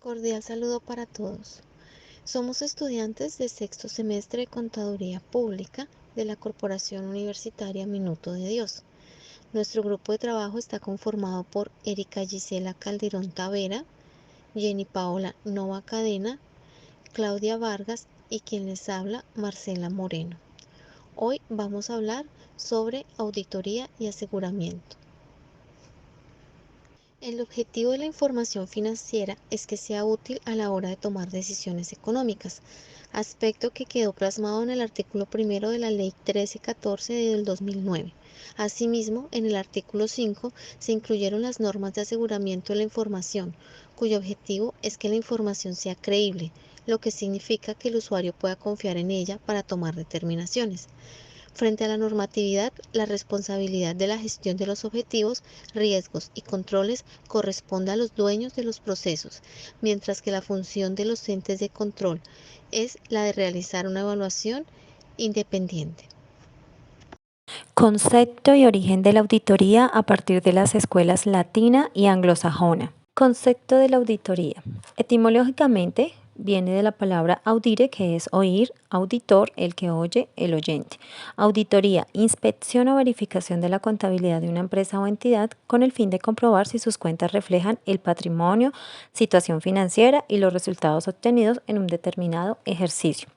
Cordial saludo para todos. Somos estudiantes de sexto semestre de Contaduría Pública de la Corporación Universitaria Minuto de Dios. Nuestro grupo de trabajo está conformado por Erika Gisela Calderón Tavera, Jenny Paola Nova Cadena, Claudia Vargas y quien les habla, Marcela Moreno. Hoy vamos a hablar sobre auditoría y aseguramiento. El objetivo de la información financiera es que sea útil a la hora de tomar decisiones económicas, aspecto que quedó plasmado en el artículo primero de la Ley 1314 del 2009. Asimismo, en el artículo 5 se incluyeron las normas de aseguramiento de la información, cuyo objetivo es que la información sea creíble, lo que significa que el usuario pueda confiar en ella para tomar determinaciones. Frente a la normatividad, la responsabilidad de la gestión de los objetivos, riesgos y controles corresponde a los dueños de los procesos, mientras que la función de los entes de control es la de realizar una evaluación independiente. Concepto y origen de la auditoría a partir de las escuelas latina y anglosajona. Concepto de la auditoría. Etimológicamente viene de la palabra audire, que es oír, auditor, el que oye, el oyente. Auditoría, inspección o verificación de la contabilidad de una empresa o entidad con el fin de comprobar si sus cuentas reflejan el patrimonio, situación financiera y los resultados obtenidos en un determinado ejercicio.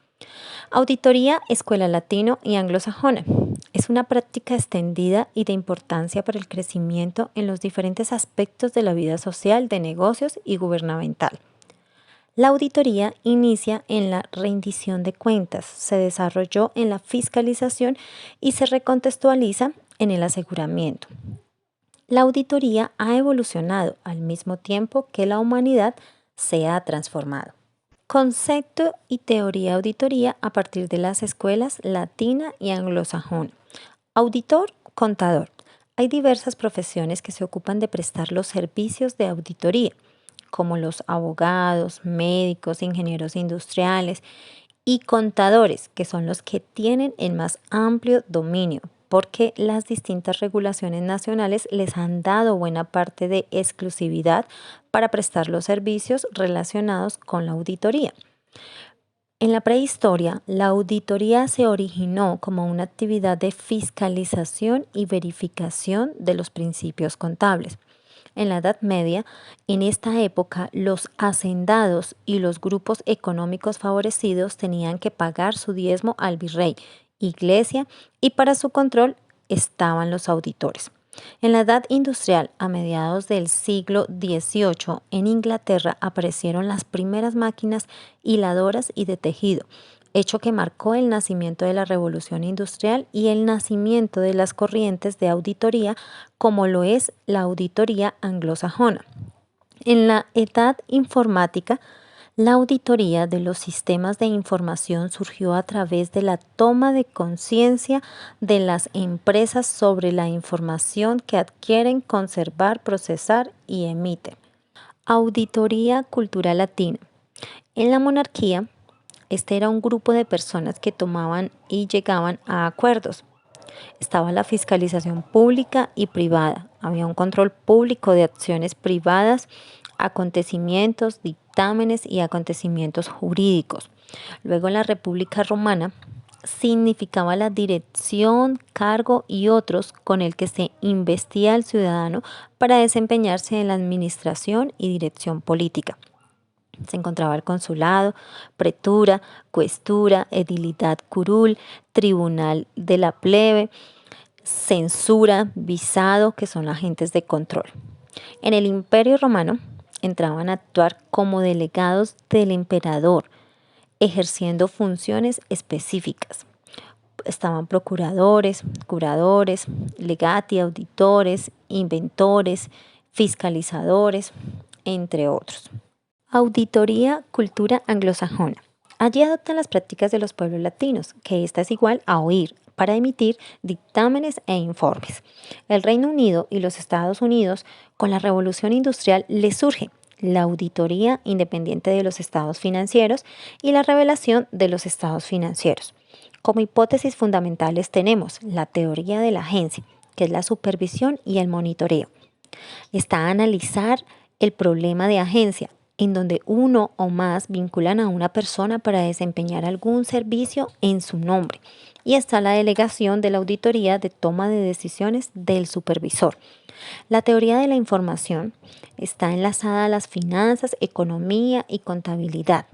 Auditoría, escuela latino y anglosajona. Es una práctica extendida y de importancia para el crecimiento en los diferentes aspectos de la vida social, de negocios y gubernamental. La auditoría inicia en la rendición de cuentas, se desarrolló en la fiscalización y se recontextualiza en el aseguramiento. La auditoría ha evolucionado al mismo tiempo que la humanidad se ha transformado. Concepto y teoría de auditoría a partir de las escuelas latina y anglosajona. Auditor, contador. Hay diversas profesiones que se ocupan de prestar los servicios de auditoría, como los abogados, médicos, ingenieros industriales y contadores, que son los que tienen el más amplio dominio, porque las distintas regulaciones nacionales les han dado buena parte de exclusividad para prestar los servicios relacionados con la auditoría. En la prehistoria, la auditoría se originó como una actividad de fiscalización y verificación de los principios contables. En la Edad Media, en esta época, los hacendados y los grupos económicos favorecidos tenían que pagar su diezmo al virrey, iglesia, y para su control estaban los auditores. En la Edad Industrial, a mediados del siglo XVIII, en Inglaterra aparecieron las primeras máquinas hiladoras y de tejido, hecho que marcó el nacimiento de la Revolución Industrial y el nacimiento de las corrientes de auditoría, como lo es la auditoría anglosajona. En la Edad Informática, la auditoría de los sistemas de información surgió a través de la toma de conciencia de las empresas sobre la información que adquieren, conservar, procesar y emiten. Auditoría cultural latina. En la monarquía, este era un grupo de personas que tomaban y llegaban a acuerdos. Estaba la fiscalización pública y privada. Había un control público de acciones privadas, acontecimientos, dictámenes y acontecimientos jurídicos. Luego en la República Romana significaba la dirección, cargo y otros con el que se investía al ciudadano para desempeñarse en la administración y dirección política. Se encontraba el consulado, pretura, cuestura, edilidad curul, tribunal de la plebe, censura, visado, que son agentes de control. En el Imperio Romano entraban a actuar como delegados del emperador, ejerciendo funciones específicas. Estaban procuradores, curadores, legati, auditores, inventores, fiscalizadores, entre otros. Auditoría, cultura anglosajona. Allí adoptan las prácticas de los pueblos latinos, que esta es igual a oír, para emitir dictámenes e informes. El Reino Unido y los Estados Unidos, con la Revolución Industrial, les surge la auditoría independiente de los estados financieros y la revelación de los estados financieros. Como hipótesis fundamentales tenemos la teoría de la agencia, que es la supervisión y el monitoreo. Está a analizar el problema de agencia, en donde uno o más vinculan a una persona para desempeñar algún servicio en su nombre. Y está la delegación de la auditoría de toma de decisiones del supervisor. La teoría de la información está enlazada a las finanzas, economía y contabilidad.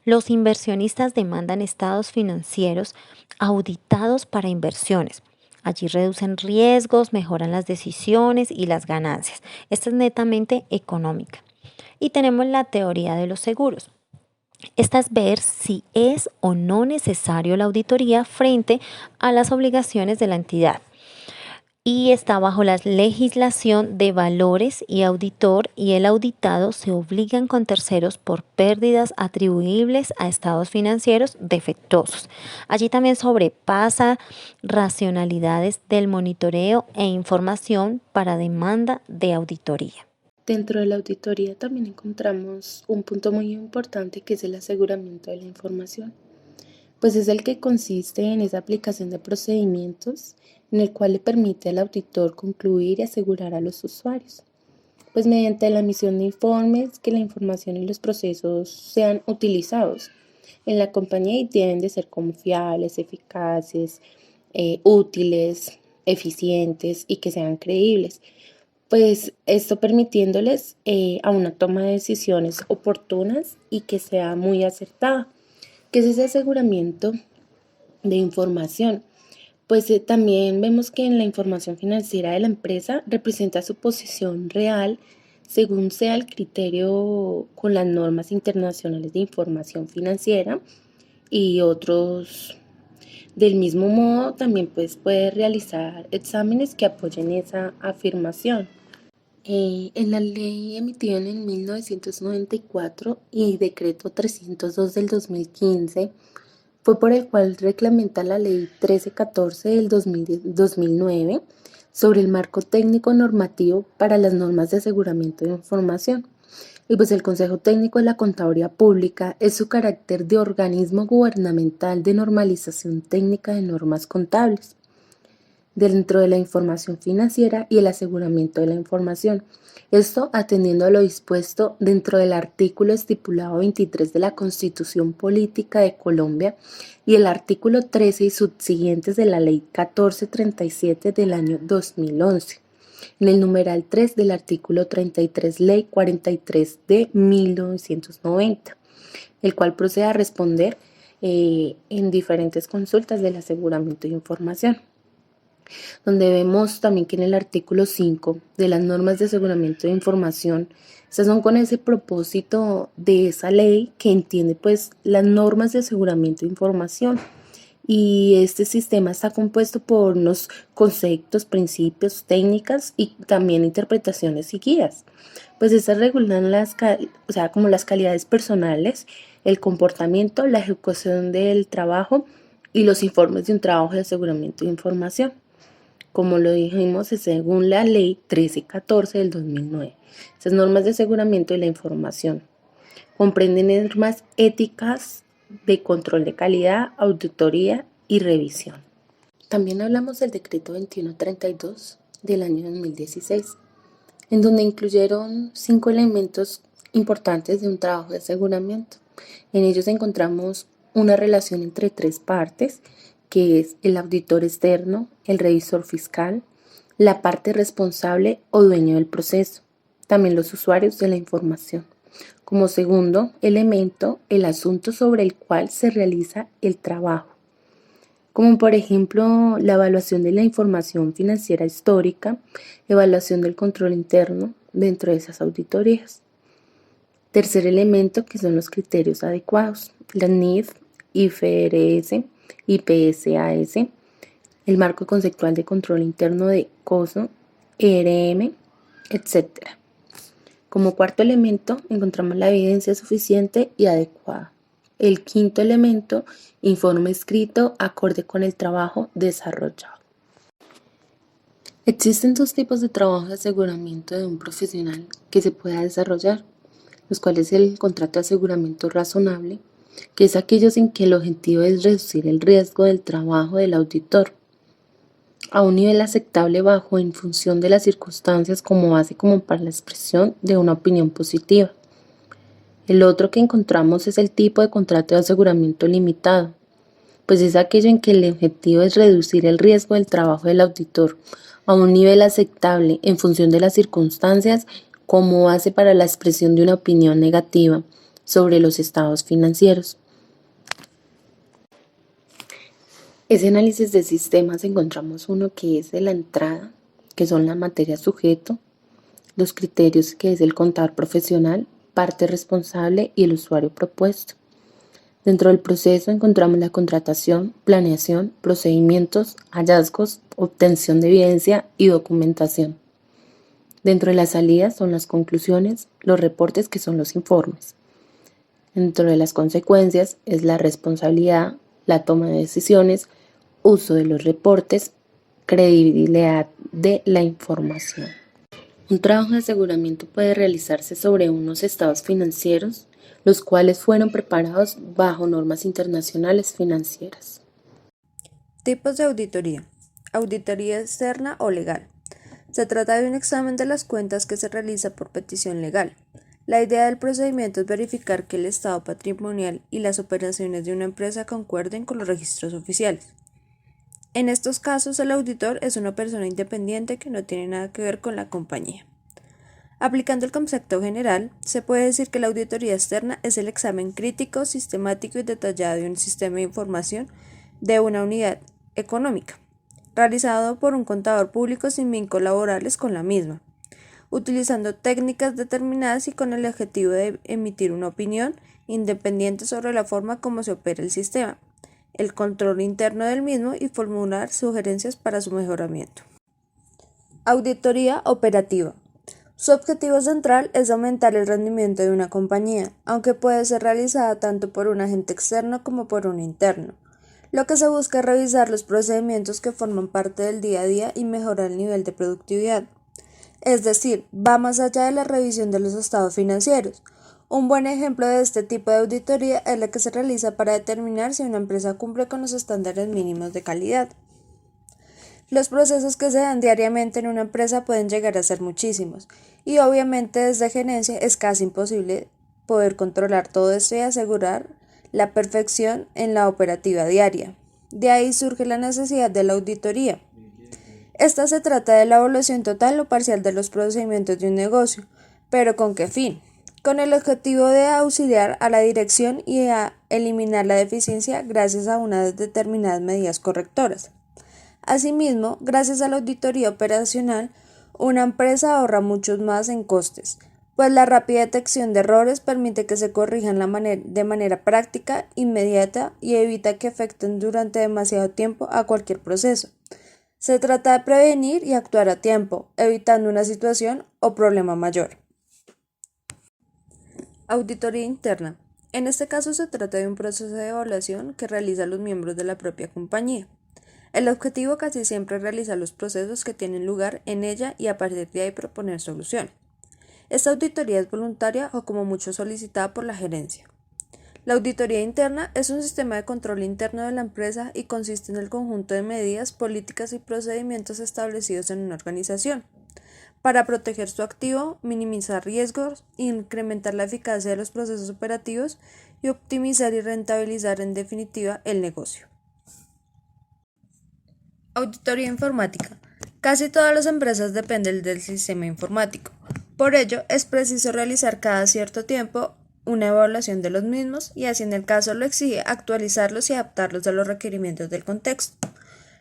Los inversionistas demandan estados financieros auditados para inversiones. Allí reducen riesgos, mejoran las decisiones y las ganancias. Esta es netamente económica. Y tenemos la teoría de los seguros. Esta es ver si es o no necesario la auditoría frente a las obligaciones de la entidad. Y está bajo la legislación de valores y auditor y el auditado se obligan con terceros por pérdidas atribuibles a estados financieros defectuosos. Allí también sobrepasa racionalidades del monitoreo e información para demanda de auditoría. Dentro de la auditoría también encontramos un punto muy importante que es el aseguramiento de la información, pues es el que consiste en esa aplicación de procedimientos en el cual le permite al auditor concluir y asegurar a los usuarios, pues mediante la emisión de informes que la información y los procesos sean utilizados en la compañía y deben de ser confiables, eficaces, útiles, eficientes y que sean creíbles. Pues esto permitiéndoles a una toma de decisiones oportunas y que sea muy acertada, que es ese aseguramiento de información. Pues también vemos que en la información financiera de la empresa representa su posición real según sea el criterio con las normas internacionales de información financiera y otros. Del mismo modo, también pues, puede realizar exámenes que apoyen esa afirmación. En la ley emitida en 1994 y decreto 302 del 2015, fue por el cual reglamenta la ley 1314 del 2009 sobre el marco técnico normativo para las normas de aseguramiento de información. Y pues el Consejo Técnico de la Contaduría Pública es su carácter de organismo gubernamental de normalización técnica de normas contables dentro de la información financiera y el aseguramiento de la información. Esto atendiendo a lo dispuesto dentro del artículo estipulado 23 de la Constitución Política de Colombia y el artículo 13 y subsiguientes de la Ley 1437 del año 2011. En el numeral 3 del artículo 33, Ley 43 de 1990, el cual procede a responder en diferentes consultas del aseguramiento de información, donde vemos también que en el artículo 5 de las normas de aseguramiento de información, estas son con ese propósito de esa ley que entiende pues las normas de aseguramiento de información. Y este sistema está compuesto por unos conceptos, principios, técnicas y también interpretaciones y guías. Pues estas regulan como las calidades personales, el comportamiento, la ejecución del trabajo y los informes de un trabajo de aseguramiento de información. Como lo dijimos, es según la ley 1314 del 2009. Estas normas de aseguramiento de la información comprenden normas éticas de control de calidad, auditoría y revisión. También hablamos del decreto 2132 del año 2016, en donde incluyeron 5 elementos importantes de un trabajo de aseguramiento. En ellos encontramos una relación entre 3 partes, que es el auditor externo, el revisor fiscal, la parte responsable o dueño del proceso, también los usuarios de la información. Como segundo elemento, el asunto sobre el cual se realiza el trabajo, como por ejemplo la evaluación de la información financiera histórica, evaluación del control interno dentro de esas auditorías. Tercer elemento, que son los criterios adecuados, la NIF, IFRS, IPSAS, el marco conceptual de control interno de COSO, ERM, etc. Como cuarto elemento, encontramos la evidencia suficiente y adecuada. El quinto elemento, informe escrito acorde con el trabajo desarrollado. Existen 2 tipos de trabajo de aseguramiento de un profesional que se pueda desarrollar, los cuales el contrato de aseguramiento razonable, que es aquellos en que el objetivo es reducir el riesgo del trabajo del auditor a un nivel aceptable bajo en función de las circunstancias como base como para la expresión de una opinión positiva. El otro que encontramos es el tipo de contrato de aseguramiento limitado, pues es aquello en que el objetivo es reducir el riesgo del trabajo del auditor a un nivel aceptable en función de las circunstancias como base para la expresión de una opinión negativa sobre los estados financieros. Ese análisis de sistemas encontramos uno que es de la entrada, que son la materia sujeto, los criterios que es el contador profesional, parte responsable y el usuario propuesto. Dentro del proceso encontramos la contratación, planeación, procedimientos, hallazgos, obtención de evidencia y documentación. Dentro de las salidas son las conclusiones, los reportes que son los informes. Dentro de las consecuencias es la responsabilidad, la toma de decisiones, uso de los reportes, credibilidad de la información. Un trabajo de aseguramiento puede realizarse sobre unos estados financieros, los cuales fueron preparados bajo normas internacionales financieras. Tipos de auditoría. Auditoría externa o legal. Se trata de un examen de las cuentas que se realiza por petición legal. La idea del procedimiento es verificar que el estado patrimonial y las operaciones de una empresa concuerden con los registros oficiales. En estos casos, el auditor es una persona independiente que no tiene nada que ver con la compañía. Aplicando el concepto general, se puede decir que la auditoría externa es el examen crítico, sistemático y detallado de un sistema de información de una unidad económica, realizado por un contador público sin vínculos laborales con la misma, utilizando técnicas determinadas y con el objetivo de emitir una opinión independiente sobre la forma como se opera el sistema, el control interno del mismo y formular sugerencias para su mejoramiento. Auditoría operativa. Su objetivo central es aumentar el rendimiento de una compañía, aunque puede ser realizada tanto por un agente externo como por un interno. Lo que se busca es revisar los procedimientos que forman parte del día a día y mejorar el nivel de productividad. Es decir, va más allá de la revisión de los estados financieros. Un buen ejemplo de este tipo de auditoría es la que se realiza para determinar si una empresa cumple con los estándares mínimos de calidad. Los procesos que se dan diariamente en una empresa pueden llegar a ser muchísimos, y obviamente desde gerencia es casi imposible poder controlar todo esto y asegurar la perfección en la operativa diaria. De ahí surge la necesidad de la auditoría. Esta se trata de la evaluación total o parcial de los procedimientos de un negocio, pero ¿con qué fin? Con el objetivo de auxiliar a la dirección y a eliminar la deficiencia gracias a unas determinadas medidas correctoras. Asimismo, gracias a la auditoría operacional, una empresa ahorra mucho más en costes, pues la rápida detección de errores permite que se corrijan de manera práctica, inmediata y evita que afecten durante demasiado tiempo a cualquier proceso. Se trata de prevenir y actuar a tiempo, evitando una situación o problema mayor. Auditoría interna. En este caso se trata de un proceso de evaluación que realizan los miembros de la propia compañía. El objetivo casi siempre es realizar los procesos que tienen lugar en ella y a partir de ahí proponer soluciones. Esta auditoría es voluntaria o como mucho solicitada por la gerencia. La auditoría interna es un sistema de control interno de la empresa y consiste en el conjunto de medidas, políticas y procedimientos establecidos en una organización para proteger su activo, minimizar riesgos, incrementar la eficacia de los procesos operativos y optimizar y rentabilizar en definitiva el negocio. Auditoría informática. Casi todas las empresas dependen del sistema informático. Por ello, es preciso realizar cada cierto tiempo una evaluación de los mismos y, así en el caso lo exige, actualizarlos y adaptarlos a los requerimientos del contexto.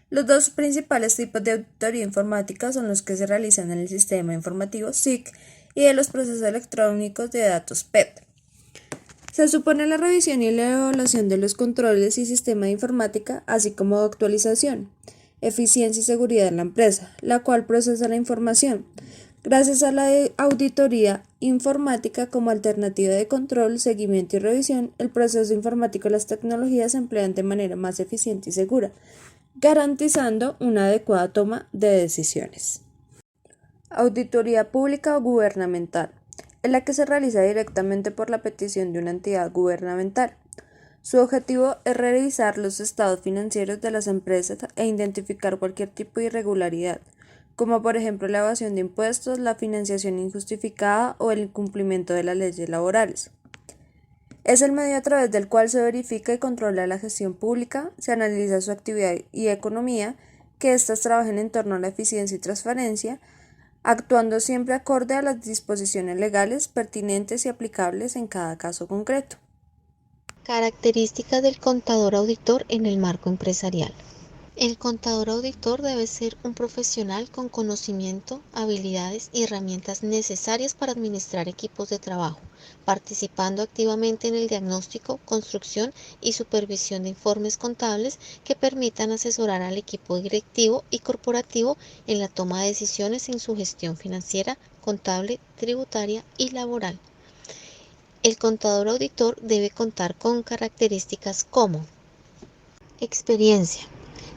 Los dos principales tipos de auditoría informática son los que se realizan en el sistema informativo SIC y de los procesos electrónicos de datos PET. Se supone la revisión y la evaluación de los controles y sistema de informática, así como actualización, eficiencia y seguridad en la empresa, la cual procesa la información. Gracias a la auditoría informática como alternativa de control, seguimiento y revisión, el proceso informático y las tecnologías se emplean de manera más eficiente y segura, garantizando una adecuada toma de decisiones. Auditoría pública o gubernamental es la que se realiza directamente por la petición de una entidad gubernamental. Su objetivo es revisar los estados financieros de las empresas e identificar cualquier tipo de irregularidad, como por ejemplo la evasión de impuestos, la financiación injustificada o el incumplimiento de las leyes laborales. Es el medio a través del cual se verifica y controla la gestión pública, se analiza su actividad y economía, que éstas trabajen en torno a la eficiencia y transparencia, actuando siempre acorde a las disposiciones legales pertinentes y aplicables en cada caso concreto. Características del contador auditor en el marco empresarial. El contador auditor debe ser un profesional con conocimiento, habilidades y herramientas necesarias para administrar equipos de trabajo, participando activamente en el diagnóstico, construcción y supervisión de informes contables que permitan asesorar al equipo directivo y corporativo en la toma de decisiones en su gestión financiera, contable, tributaria y laboral. El contador auditor debe contar con características como experiencia.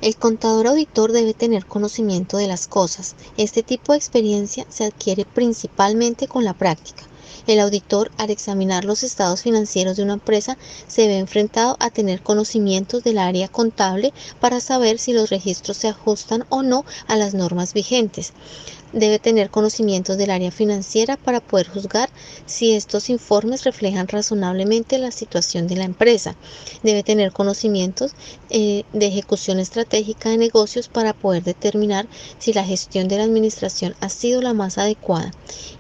El contador auditor debe tener conocimiento de las cosas. Este tipo de experiencia se adquiere principalmente con la práctica. El auditor, al examinar los estados financieros de una empresa, se ve enfrentado a tener conocimientos del área contable para saber si los registros se ajustan o no a las normas vigentes. Debe tener conocimientos del área financiera para poder juzgar si estos informes reflejan razonablemente la situación de la empresa. Debe tener conocimientos de ejecución estratégica de negocios para poder determinar si la gestión de la administración ha sido la más adecuada.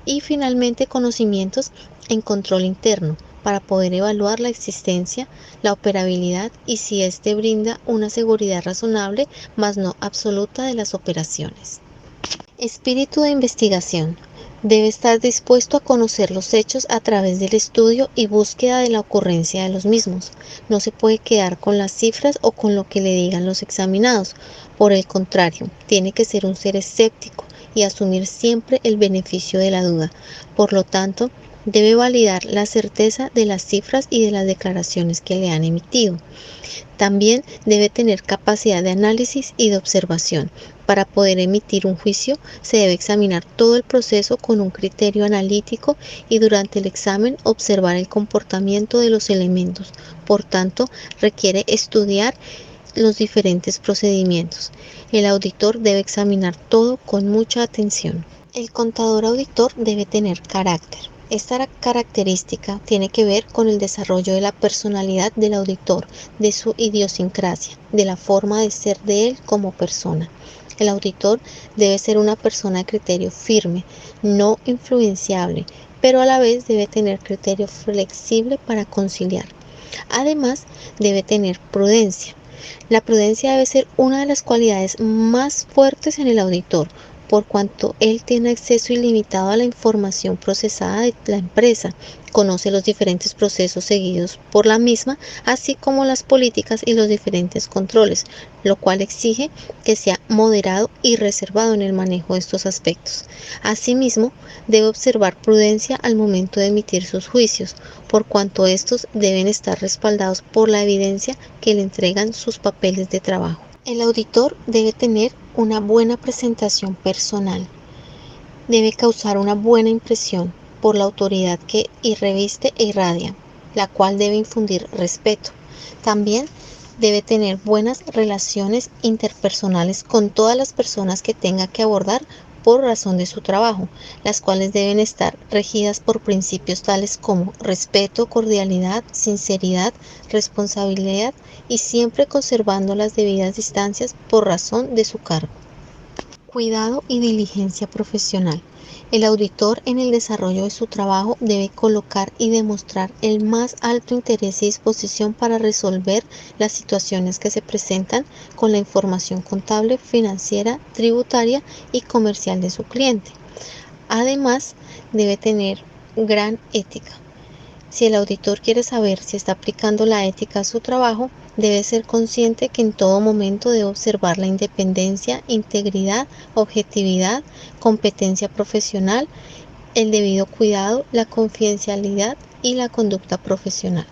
Y finalmente conocimientos en control interno para poder evaluar la existencia, la operabilidad y si éste brinda una seguridad razonable, mas no absoluta de las operaciones. Espíritu de investigación. Debe estar dispuesto a conocer los hechos a través del estudio y búsqueda de la ocurrencia de los mismos. No se puede quedar con las cifras o con lo que le digan los examinados. Por el contrario, tiene que ser un ser escéptico y asumir siempre el beneficio de la duda. Por lo tanto, debe validar la certeza de las cifras y de las declaraciones que le han emitido. También debe tener capacidad de análisis y de observación. Para poder emitir un juicio, se debe examinar todo el proceso con un criterio analítico y durante el examen observar el comportamiento de los elementos. Por tanto, requiere estudiar los diferentes procedimientos. El auditor debe examinar todo con mucha atención. El contador auditor debe tener carácter. Esta característica tiene que ver con el desarrollo de la personalidad del auditor, de su idiosincrasia, de la forma de ser de él como persona. El auditor debe ser una persona de criterio firme, no influenciable, pero a la vez debe tener criterio flexible para conciliar. Además, debe tener prudencia. La prudencia debe ser una de las cualidades más fuertes en el auditor, por cuanto él tiene acceso ilimitado a la información procesada de la empresa, conoce los diferentes procesos seguidos por la misma, así como las políticas y los diferentes controles, lo cual exige que sea moderado y reservado en el manejo de estos aspectos. Asimismo, debe observar prudencia al momento de emitir sus juicios, por cuanto estos deben estar respaldados por la evidencia que le entregan sus papeles de trabajo. El auditor debe tener una buena presentación personal. Debe causar una buena impresión por la autoridad que reviste e irradia, la cual debe infundir respeto. También debe tener buenas relaciones interpersonales con todas las personas que tenga que abordar por razón de su trabajo, las cuales deben estar regidas por principios tales como respeto, cordialidad, sinceridad, responsabilidad y siempre conservando las debidas distancias por razón de su cargo. Cuidado y diligencia profesional. El auditor en el desarrollo de su trabajo debe colocar y demostrar el más alto interés y disposición para resolver las situaciones que se presentan con la información contable, financiera, tributaria y comercial de su cliente. Además, debe tener gran ética. Si el auditor quiere saber si está aplicando la ética a su trabajo, debe ser consciente que en todo momento debe observar la independencia, integridad, objetividad, competencia profesional, el debido cuidado, la confidencialidad y la conducta profesional.